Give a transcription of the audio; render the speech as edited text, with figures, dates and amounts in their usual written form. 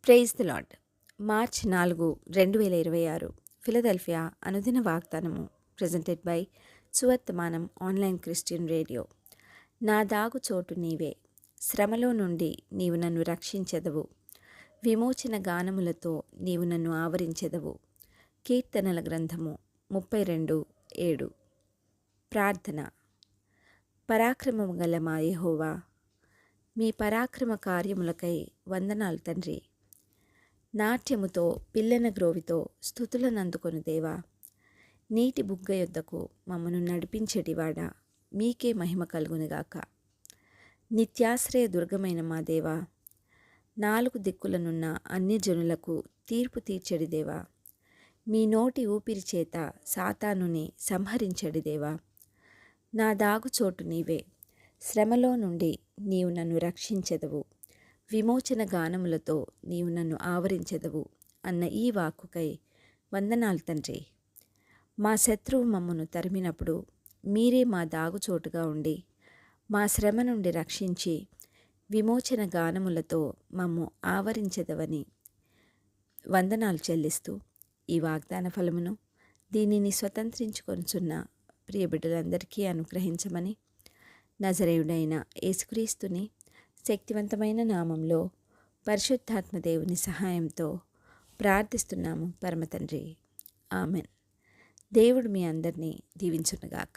Praise the Lord. March 4, 2026 Philadelphia అనుదిన వాగ్దానము presented by Suvarthamanam online Christian radio. నా దాగు చోటు నీవే, శ్రమలో నుండి నీవు నన్ను రక్షించెదవు, విమోచన గానములతో నీవు నన్ను ఆవరించెదవు. కీర్తనల గ్రంథము 32:7. ప్రార్థన. పరాక్రమము గల మా యెహోవా, మీ పరాక్రమ కార్యములకై వందనాలు తండ్రి. నాట్యముతో పిల్లన గ్రోవితో స్తుతులను అందుకొను దేవా, నీటి బుగ్గ యొద్దకు మమ్మను నడిపించెడివాడా, మీకే మహిమ కలుగునుగాక. నిత్యాశ్రయ దుర్గమైన మా దేవా, 4 దిక్కులనున్న అన్యజనులకు తీర్పు తీర్చెడి దేవా, మీ నోటి ఊపిరి చేత సాతానుని సంహరించెడి దేవా. నా దాగుచోటు నీవే, శ్రమలో నుండి నీవు నన్ను రక్షించెదవు, విమోచన గానములతో నీవు నన్ను ఆవరించెదవు అన్న ఈ వాక్కుకై వందనాలు తండ్రి. మా శత్రువు మమ్మను తరిమినప్పుడు మీరే మా దాగుచోటుగా ఉండి మా శ్రమ నుండి రక్షించి విమోచన గానములతో మమ్ము ఆవరించెదవని వందనాలు చెల్లిస్తూ ఈ వాగ్దాన ఫలమును దీనిని స్వతంత్రించుకొనుచున్న ప్రియ బిడ్డలందరికీ అనుగ్రహించమని నజరేయుడైన యేసుక్రీస్తుని శక్తివంతమైన నామంలో పరిశుద్ధాత్మ దేవుని సహాయంతో ప్రార్థిస్తున్నాము పరమ తండ్రి. ఆమెన్. దేవుడు మీ అందరినీ దీవించునుగాక.